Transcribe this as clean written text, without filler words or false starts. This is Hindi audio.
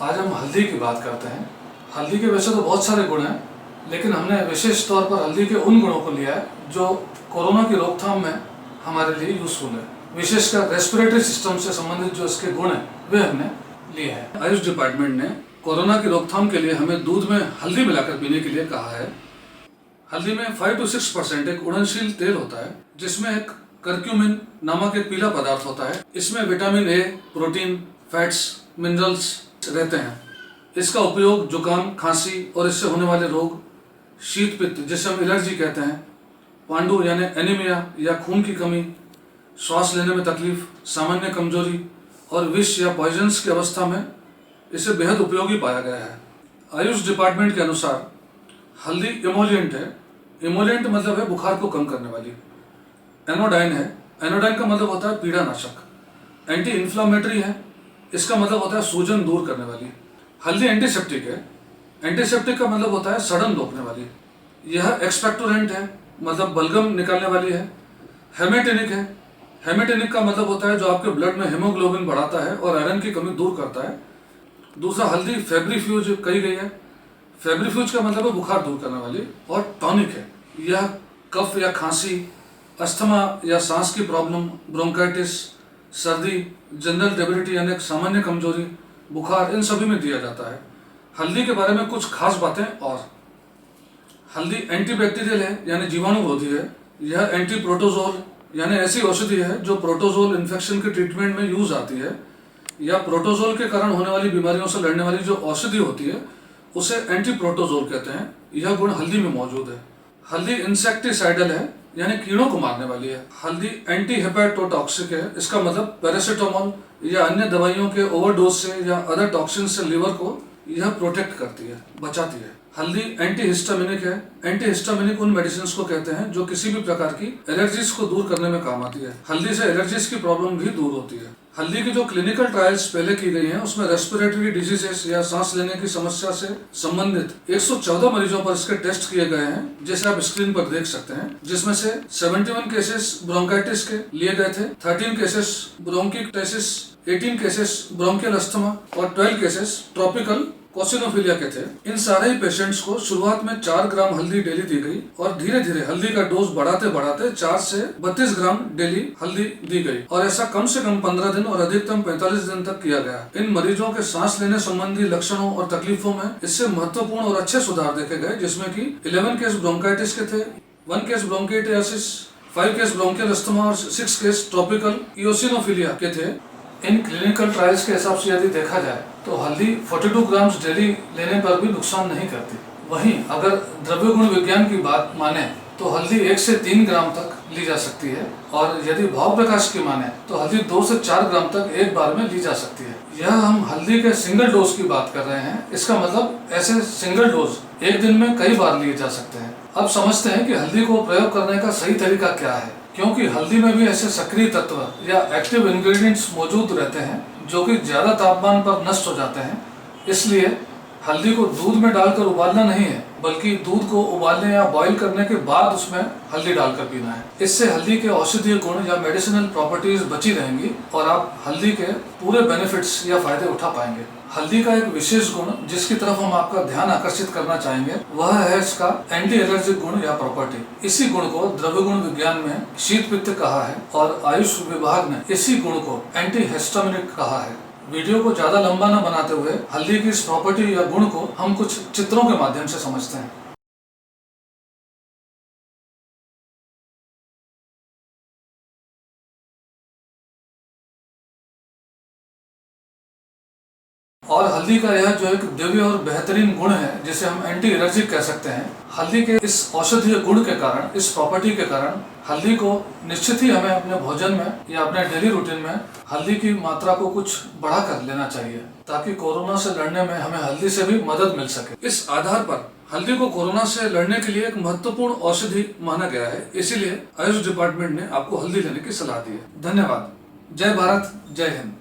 आज हम हल्दी की बात करते हैं। हल्दी के वैसे तो बहुत सारे गुण हैं, लेकिन हमने विशेष तौर पर हल्दी के उन गुणों को लिया है जो कोरोना की रोकथाम में हमारे लिए यूजफुल है। विशेषकर रेस्पिरेटरी सिस्टम से संबंधित जो इसके गुण हैं वे हमने लिए हैं। आयुष डिपार्टमेंट ने कोरोना की रोकथाम के लिए हमें दूध में हल्दी मिलाकर पीने के लिए कहा है। हल्दी में 5 से 6% एक उड़नशील तेल होता है, जिसमें एक करक्यूमिन नामक एक पीला पदार्थ होता है। इसमें vitamin A, protein, fats, minerals रहते हैं। इसका उपयोग जुकाम, खांसी और इससे होने वाले रोग, शीत पित्त जिसे हम एलर्जी कहते हैं, पांडु यानी एनीमिया या खून की कमी, श्वास लेने में तकलीफ, सामान्य कमजोरी और विष या पॉइजन्स की अवस्था में इसे बेहद उपयोगी पाया गया है। आयुष डिपार्टमेंट के अनुसार हल्दी इमोलिएंट है। इमोलिएंट मतलब है बुखार को कम करने वाली। एनोडाइन है। एनोडाइन का मतलब होता है पीड़ानाशक। एंटी इन्फ्लामेटरी है। इसका मतलब होता है सूजन दूर करने वाली। हल्दी एंटीसेप्टिक है। एंटीसेप्टिक का मतलब होता है सड़न रोकने वाली। यह एक्सपेक्टोरेंट है, मतलब बलगम निकालने वाली है। हेमेटेनिक है। हेमेटेनिक का मतलब होता है जो आपके ब्लड में हेमोग्लोबिन बढ़ाता है और आयरन की कमी दूर करता है। दूसरा हल्दी फेब्रिफ्यूज कही गई है। फेब्रिफ्यूज का मतलब है बुखार दूर करने वाली। और टॉनिक है। यह कफ या खांसी, अस्थमा या सांस की प्रॉब्लम, ब्रोंकाइटिस, सर्दी, जनरल डेबिलिटी यानी सामान्य कमजोरी, बुखार, इन सभी में दिया जाता है। हल्दी के बारे में कुछ खास बातें और हल्दी एंटीबैक्टीरियल है यानी जीवाणुरोधी है। यह एंटी प्रोटोजोल यानी ऐसी औषधि है जो प्रोटोजोल इन्फेक्शन के ट्रीटमेंट में यूज आती है, या प्रोटोजोल के कारण होने वाली बीमारियों से लड़ने वाली जो औषधि होती है उसे एंटी प्रोटोजोल कहते हैं। यह गुण हल्दी में मौजूद है। हल्दी इंसेक्टिसाइडल है यानी कीड़ों को मारने वाली है। हल्दी एंटी हेपेटोटॉक्सिक है। इसका मतलब पैरासीटामोल या अन्य दवाइयों के ओवरडोज से या अदर टॉक्सिन से लिवर को यह प्रोटेक्ट करती है, बचाती है। हल्दी एंटीहिस्टामिनिक है। एंटीहिस्टामिनिक उन मेडिसिन को कहते हैं जो किसी भी प्रकार की एलर्जीज को दूर करने में काम आती है। हल्दी से एलर्जीज की प्रॉब्लम भी दूर होती है। हल्दी की जो क्लिनिकल ट्रायल्स पहले की गई हैं उसमें रेस्पिरेटरी डिजीजेस या सांस लेने की समस्या से संबंधित 114 मरीजों पर इसके टेस्ट किए गए हैं, जैसे आप स्क्रीन पर देख सकते हैं, जिसमें से 71 केसेस ब्रोंकाइटिस के लिए गए थे, 13 केसेस ब्रोंकिक्टाइसिस, 18 केसेस ब्रोंकियल अस्थमा और 12 केसेस ट्रॉपिकल कोसिनोफिलिया के थे। इन सारे ही पेशेंट्स को शुरुआत में 4 ग्राम हल्दी डेली दी गई और धीरे धीरे हल्दी का डोज बढ़ाते बढ़ाते 4 से 32 ग्राम डेली हल्दी दी गई, और ऐसा कम से कम 15 दिन और अधिकतम 45 दिन तक किया गया। इन मरीजों के सांस लेने संबंधी लक्षणों और तकलीफों में इससे महत्वपूर्ण और अच्छे सुधार देखे गए, जिसमें कि 11 केस ब्रोंकाइटिस के थे, 1 केस ब्रोंकिटियासिस, 5 केस ब्रोंकियल अस्थमा और 6 केस ट्रॉपिकल इओसिनोफिलिया के थे। इन क्लिनिकल ट्रायल्स के हिसाब से यदि देखा जाए तो हल्दी 42 ग्राम्स डेली लेने पर भी नुकसान नहीं करती। वहीं अगर द्रव्य गुण विज्ञान की बात माने तो हल्दी 1 से 3 ग्राम तक ली जा सकती है, और यदि भाव प्रकाश की माने तो हल्दी 2 से 4 ग्राम तक एक बार में ली जा सकती है। यह हम हल्दी के सिंगल डोज की बात कर रहे हैं। इसका मतलब ऐसे सिंगल डोज एक दिन में कई बार लिए जा सकते हैं। अब समझते हैं कि हल्दी को प्रयोग करने का सही तरीका क्या है, क्योंकि हल्दी में भी ऐसे सक्रिय तत्व या एक्टिव इंग्रेडिएंट्स मौजूद रहते हैं जो कि ज्यादा तापमान पर नष्ट हो जाते हैं। इसलिए हल्दी को दूध में डालकर उबालना नहीं है, बल्कि दूध को उबालने या बॉईल करने के बाद उसमें हल्दी डालकर पीना है। इससे हल्दी के औषधीय गुण या मेडिसिनल प्रॉपर्टीज बची रहेंगी और आप हल्दी के पूरे बेनिफिट्स या फायदे उठा पाएंगे। हल्दी का एक विशेष गुण जिसकी तरफ हम आपका ध्यान आकर्षित करना चाहेंगे वह है इसका एंटी एलर्जिक गुण या प्रॉपर्टी। इसी गुण को द्रव्य गुण विज्ञान में शीत पित्त कहा है और आयुष विभाग ने इसी गुण को एंटी हिस्टामिनिक कहा है। वीडियो को ज्यादा लंबा न बनाते हुए हल्दी की इस प्रॉपर्टी या गुण को हम कुछ चित्रों के माध्यम से समझते हैं। और हल्दी का यह जो एक दिव्य और बेहतरीन गुण है जिसे हम एंटी एलर्जिक कह सकते हैं, हल्दी के इस औषधीय गुण के कारण, इस प्रॉपर्टी के कारण हल्दी को निश्चित ही हमें अपने भोजन में या अपने डेली रूटीन में हल्दी की मात्रा को कुछ बढ़ा कर लेना चाहिए, ताकि कोरोना से लड़ने में हमें हल्दी से भी मदद मिल सके। इस आधार पर हल्दी को कोरोना से लड़ने के लिए एक महत्वपूर्ण औषधि माना गया है। इसीलिए आयुष डिपार्टमेंट ने आपको हल्दी लेने की सलाह दी है। धन्यवाद। जय भारत, जय हिंद।